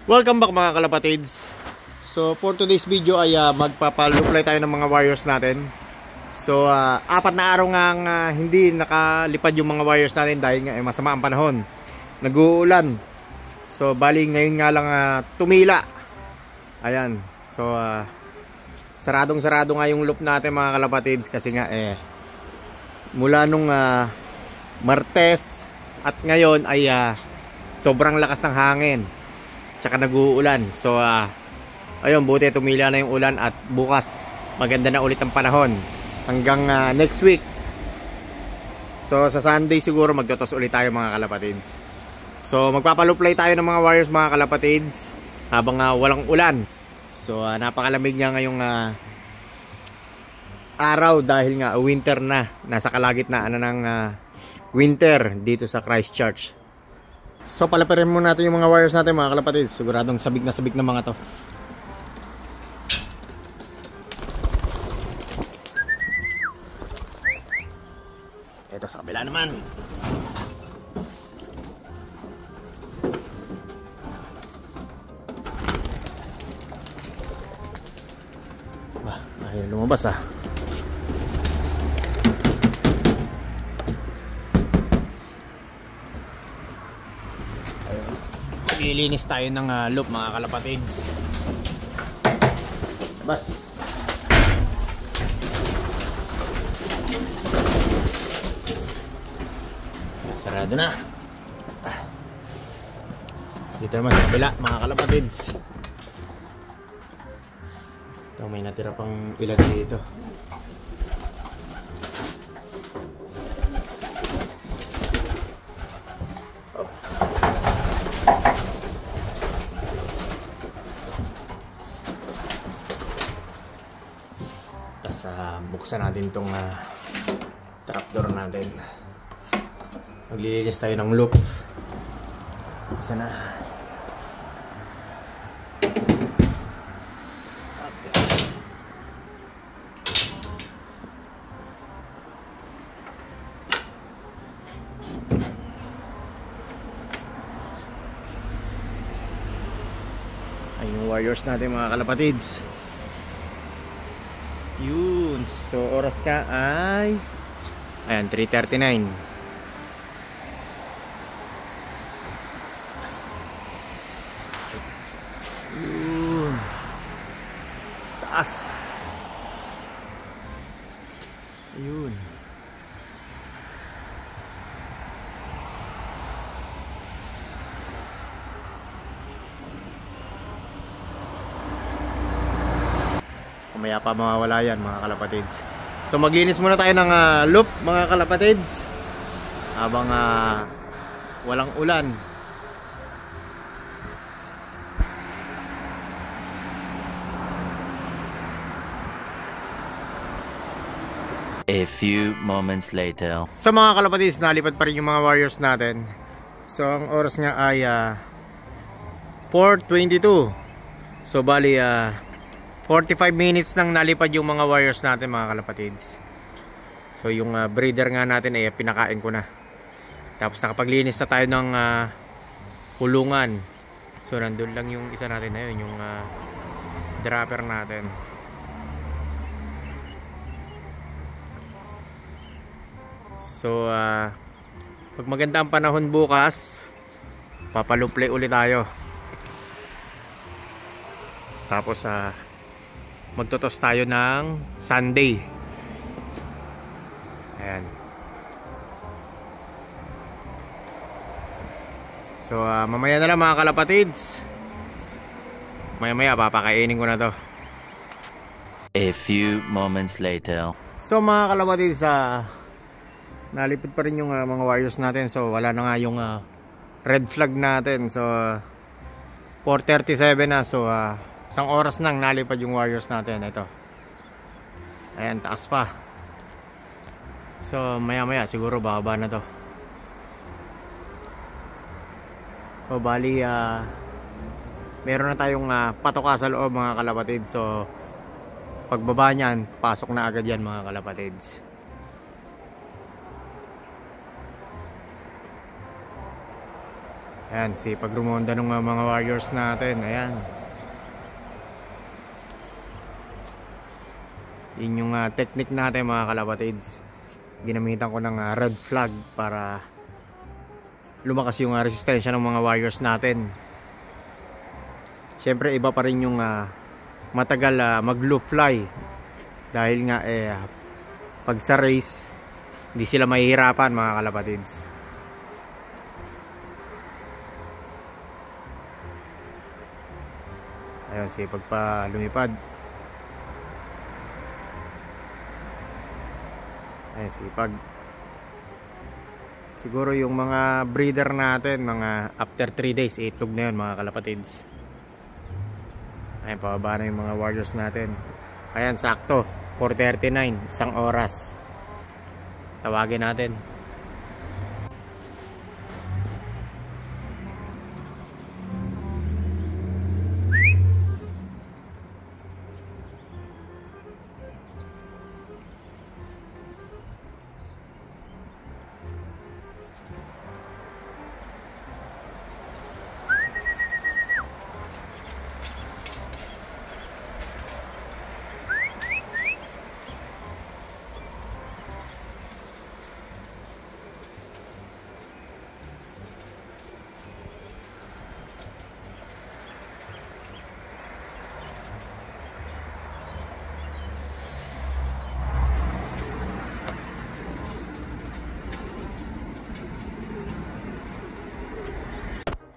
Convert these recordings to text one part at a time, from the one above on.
Welcome back mga kalapatids. So for today's video ay magpapaluplay tayo ng mga wires natin. So apat na araw nga hindi nakalipad yung mga wires natin dahil nga masama ang panahon. Nag-uulan. So bali ngayon nga lang tumila. Ayan. So saradong-sarado nga yung loop natin mga kalapatids kasi nga mula nung Martes at ngayon ay sobrang lakas ng hangin. Tsaka nag-uulan. So ayun, buti tumila na yung ulan at bukas maganda na ulit ang panahon hanggang next week. So sa Sunday siguro magtotos ulit tayo mga kalapatids. So magpapaluplay tayo ng mga wires mga kalapatids habang walang ulan. So napakalamig nga ngayong araw dahil nga winter na. Nasa kalagitnaan ng winter dito sa Christchurch. So palapirin muna natin yung mga wires natin mga kalapatids. Siguradong sabik na mga to. Ito sa kabila naman. Ayaw lumabas . Lilinis tayo ng loop mga kalapatids. Bas. Sarado na. Dito naman sa kabila mga kalapatids. So may natira pang ilan dito. Buksan natin itong trapdoor natin. Maglilinis tayo ng loop. Buksan na. Ayun yung wires natin mga kalapatids. Yun. So oras ka ay ayan 3:39. Yun. Taas. Ayun. Mamaya pa mawawala yan mga kalapatids. So maglinis muna tayo ng loop mga kalapatids habang walang ulan. A few moments later. So mga kalapatids, nalipad pa rin yung mga wires natin. So ang oras nga ay 4:22. So bali 45 minutes nang nalipad yung mga wires natin mga kalapatids. So yung breeder nga natin ay pinakain ko na. Tapos nakapaglinis na tayo ng hulungan. So nandun lang yung isa natin na yun, yung dropper natin. So pag maganda ang panahon bukas, papaluplay ulit tayo. Tapos magtotos tayo ng Sunday. Ayan. So mamaya na lang mga kalapatids. Maya papakainin ko na to. A few moments later. So mga kalapatids, nalipad pa rin yung mga wires natin. So wala na nga yung red flag natin. So 4:37 na. So isang oras nang nalipad yung wires natin. Ito. Ayan, taas pa. So maya siguro bababa na to. So bali meron na tayong patoka sa loob mga kalapatids. So pagbaba niyan, pasok na agad yan mga kalapatids. Ayan, sipag rumonda ng mga warriors natin. Ayan. Yun yung technique natin mga kalapatids. Ginamitan ko ng red flag para lumakas yung resistensya ng mga warriors natin. Siyempre iba pa rin yung matagal mag-low fly. Dahil nga pag sa race, hindi sila mahihirapan mga kalapatids. Ayun, sipag pa lumipad. Ayun, sipag. Siguro yung mga breeder natin, mga after 3 days, itlog na yun mga kalapatids. Ayun, pababa na yung mga warriors natin. Ayan, sakto 4:39, isang oras. Tawagin natin.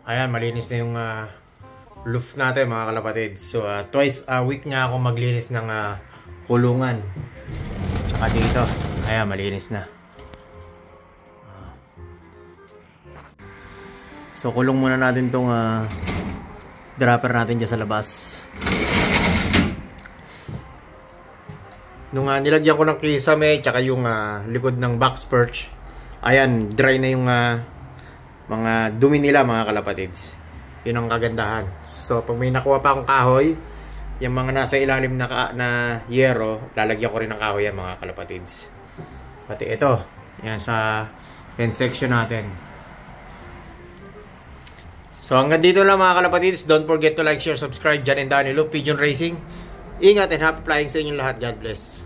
Ayan, malinis na yung roof natin mga kalapatids. So twice a week nga ako maglinis ng kulungan. Tsaka dito, ayan, malinis na. So kulong muna natin tong dropper natin dyan sa labas. Nung nilagyan ko ng kisame tsaka yung likod ng box perch, ayan, dry na yung mga dumi nila mga kalapatids. Yun ang kagandahan. So pag may nakuha pa akong kahoy, yung mga nasa ilalim na yero, lalagyan ko rin ng kahoy yan mga kalapatids. Pati ito, yan sa pen section natin. So hanggang dito lang mga kalapatids. Don't forget to like, share, subscribe. Jan and Danny Loop Pigeon Racing. Ingat and happy flying sa inyong lahat. God bless.